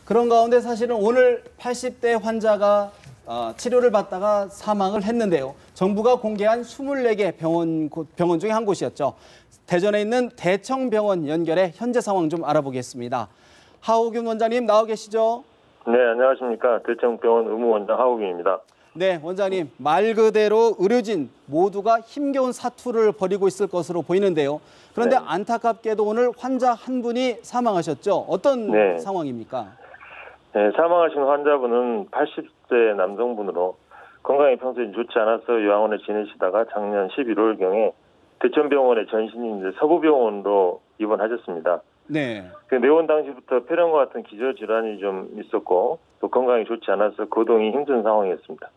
그런 가운데 사실은 오늘 80대 환자가 치료를 받다가 사망을 했는데요. 정부가 공개한 24개 병원 중에 한 곳이었죠. 대전에 있는 대청병원 연결해 현재 상황 좀 알아보겠습니다. 하호균 원장님 나와 계시죠? 네, 안녕하십니까. 대청병원 의무원장 하호균입니다. 네, 원장님. 말 그대로 의료진 모두가 힘겨운 사투를 벌이고 있을 것으로 보이는데요. 그런데 네. 안타깝게도 오늘 환자 한 분이 사망하셨죠. 어떤 네. 상황입니까? 네, 사망하신 환자분은 80세 남성분으로 건강이 평소에 좋지 않아서 요양원에 지내시다가 작년 11월경에 대천병원의 전신인 서부병원으로 입원하셨습니다. 네. 그 내원 당시부터 폐렴과 같은 기저질환이 좀 있었고 또 건강이 좋지 않아서 거동이 힘든 상황이었습니다.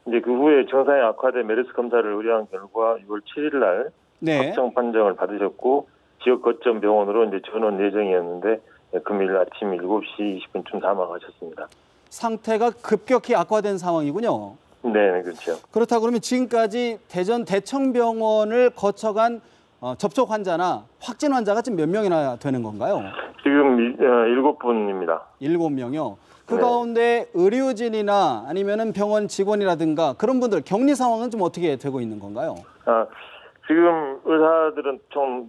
이제 그 후에 증상이 악화돼 메르스 검사를 의뢰한 결과 6월 7일 날 네. 확정 판정을 받으셨고 지역 거점 병원으로 이제 전원 예정이었는데 금요일 아침 7시 20분쯤 사망하셨습니다. 상태가 급격히 악화된 상황이군요. 네, 그렇죠. 그렇다고 그러면 지금까지 대전 대청병원을 거쳐간 접촉 환자나 확진 환자가 지금 몇 명이나 되는 건가요? 지금 7분입니다. 7명이요. 그 네. 가운데 의료진이나 아니면은 병원 직원이라든가 그런 분들 격리 상황은 좀 어떻게 되고 있는 건가요? 지금 의사들은 총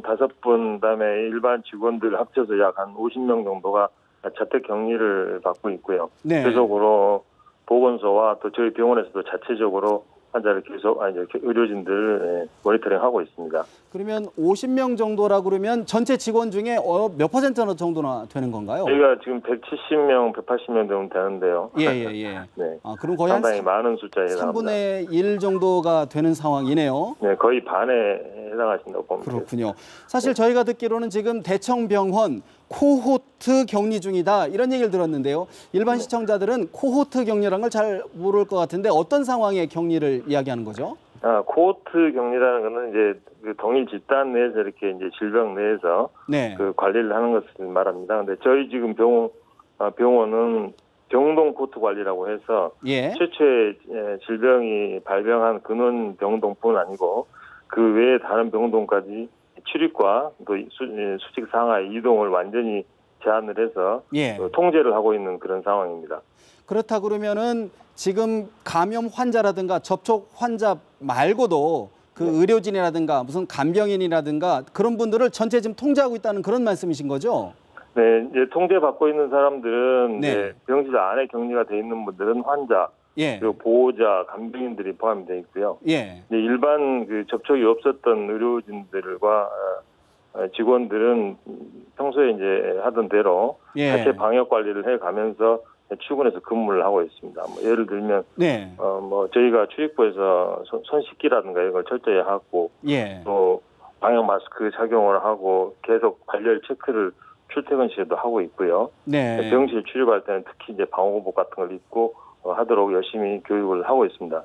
5분, 그다음에 일반 직원들 합쳐서 약 한 50명 정도가 자택 격리를 받고 있고요. 네. 계속으로 보건소와 또 저희 병원에서도 자체적으로 환자를 계속 의료진들 모니터링하고 있습니다. 그러면 50명 정도라 그러면 전체 직원 중에 몇 퍼센트 정도나 되는 건가요? 저희가 지금 170명, 180명 정도 되는데요. 예. 네. 그럼 거의 상당히 많은 숫자에 해당합니다. 3분의 1 정도가 되는 상황이네요. 네, 거의 반에 해당하신다고 봅니다. 그렇군요. 사실 저희가 듣기로는 지금 대청병원 코호트 격리 중이다 이런 얘기를 들었는데요. 일반 시청자들은 코호트 격리라는 걸 잘 모를 것 같은데 어떤 상황의 격리를 이야기하는 거죠? 코호트 격리라는 거는 이제 그 동일 집단 내에서 이렇게 이제 질병 내에서 네. 그 관리를 하는 것을 말합니다. 근데 저희 지금 병원은 병동 코호트 관리라고 해서 예. 최초의 질병이 발병한 근원 병동뿐 아니고 그 외에 다른 병동까지 출입과 또 수직 상하의 이동을 완전히 제한을 해서 예. 통제를 하고 있는 그런 상황입니다. 그렇다 그러면은 지금 감염 환자라든가 접촉 환자 말고도 그 의료진이라든가 무슨 간병인이라든가 그런 분들을 전체 지금 통제하고 있다는 그런 말씀이신 거죠? 네, 이제 통제받고 있는 사람들은 네. 이제 병실 안에 격리가 돼 있는 분들은 환자, 예. 그리고 보호자, 간병인들이 포함되어 있고요. 예. 이제 일반 그 접촉이 없었던 의료진들과 직원들은 평소에 이제 하던 대로 예. 자체 방역 관리를 해가면서 출근해서 근무를 하고 있습니다. 뭐 예를 들면 네. 저희가 출입구에서 손 씻기라든가 이걸 철저히 하고 예. 또 방역 마스크 착용을 하고 계속 발열 체크를 출퇴근 시에도 하고 있고요. 네. 병실 출입할 때는 특히 이제 방호복 같은 걸 입고 하도록 열심히 교육을 하고 있습니다.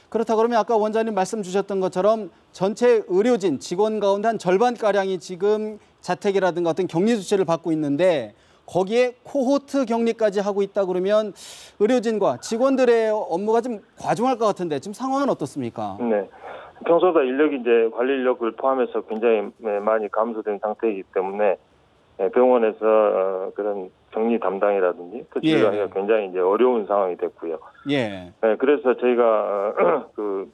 그렇다 그러면 아까 원장님 말씀 주셨던 것처럼 전체 의료진 직원 가운데 한 절반가량이 지금 자택이라든가 어떤 격리 조치를 받고 있는데 거기에 코호트 격리까지 하고 있다 그러면 의료진과 직원들의 업무가 좀 과중할 것 같은데 지금 상황은 어떻습니까? 네. 평소보다 인력이 이제 관리 인력을 포함해서 굉장히 많이 감소된 상태이기 때문에 병원에서 그런 격리 담당이라든지 또 진료하기가 굉장히 이제 어려운 상황이 됐고요. 예. 그래서 저희가 그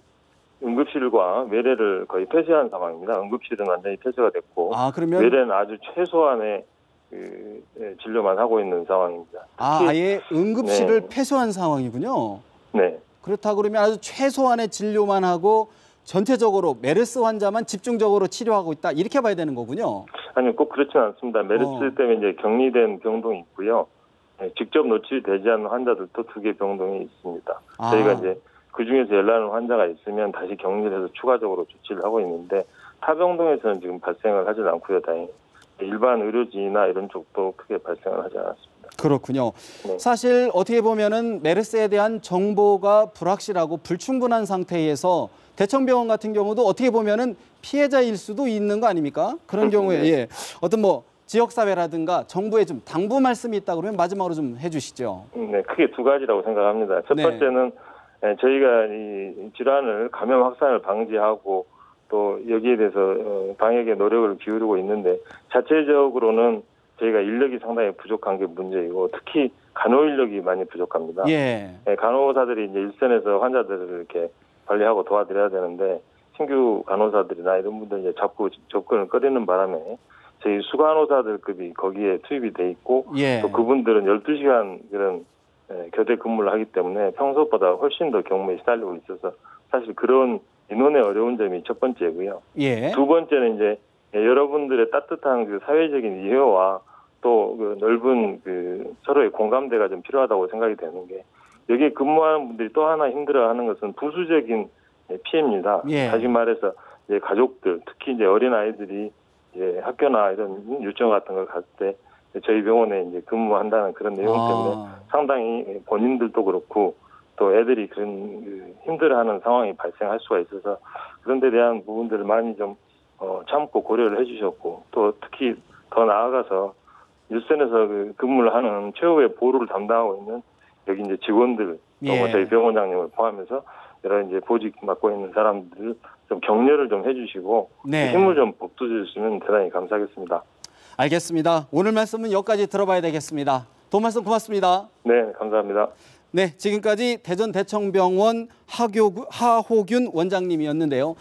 응급실과 외래를 거의 폐쇄한 상황입니다. 응급실은 완전히 폐쇄가 됐고 그러면 외래는 아주 최소한의 그 진료만 하고 있는 상황입니다. 아예 응급실을 폐쇄한 상황이군요. 네. 그렇다 그러면 아주 최소한의 진료만 하고 전체적으로 메르스 환자만 집중적으로 치료하고 있다 이렇게 봐야 되는 거군요. 아니요, 꼭 그렇지는 않습니다. 메르스 때문에 이제 격리된 병동이 있고요. 직접 노출되지 않는 환자들도 2개 병동이 있습니다. 저희가 이제 그 중에서 연락하는 환자가 있으면 다시 격리를 해서 추가적으로 조치를 하고 있는데 타 병동에서는 지금 발생을 하지 않고요, 다행히. 일반 의료진이나 이런 쪽도 크게 발생을 하지 않았습니다. 그렇군요. 네. 사실 어떻게 보면은 메르스에 대한 정보가 불확실하고 불충분한 상태에서 대청병원 같은 경우도 어떻게 보면은 피해자일 수도 있는 거 아닙니까? 그런 경우에 네. 어떤 지역사회라든가 정부에 좀 당부 말씀이 있다 그러면 마지막으로 좀 해주시죠. 네, 크게 2가지라고 생각합니다. 첫 번째는 저희가 이 질환을 감염 확산을 방지하고 또 여기에 대해서 방역에 노력을 기울이고 있는데 자체적으로는 저희가 인력이 상당히 부족한 게 문제이고 특히 간호 인력이 많이 부족합니다. 예. 네, 간호사들이 이제 일선에서 환자들을 이렇게 관리하고 도와드려야 되는데 신규 간호사들이나 이런 분들 이제 자꾸 접근을 꺼리는 바람에 저희 수간호사들급이 거기에 투입이 돼 있고 예. 또 그분들은 12시간 그런 교대 근무를 하기 때문에 평소보다 훨씬 더 경무에 시달리고 있어서 사실 그런 인원의 어려운 점이 첫 번째고요. 예. 두 번째는 이제 여러분들의 따뜻한 그 사회적인 이해와 또 그 넓은 그 서로의 공감대가 좀 필요하다고 생각이 되는 게 여기에 근무하는 분들이 또 하나 힘들어하는 것은 부수적인 피해입니다. 예. 다시 말해서 이제 가족들 특히 이제 어린 아이들이 이제 학교나 이런 유치원 같은 걸 갈 때 저희 병원에 이제 근무한다는 그런 내용 때문에 상당히 본인들도 그렇고 또 애들이 그런 그 힘들어하는 상황이 발생할 수가 있어서 그런 데 대한 부분들을 많이 좀 참고 고려를 해주셨고 또 특히 더 나아가서 일선에서 그 근무를 하는 최후의 보루를 담당하고 있는 여기 이제 직원들 또 예. 저희 병원장님을 포함해서 여러 이제 보직 맡고 있는 사람들 좀 격려를 좀 해주시고 네. 힘을 좀 북돋아주시면 대단히 감사하겠습니다. 알겠습니다. 오늘 말씀은 여기까지 들어봐야 되겠습니다. 도움 말씀 고맙습니다. 네, 감사합니다. 네, 지금까지 대전대청병원 하호균 원장님이었는데요.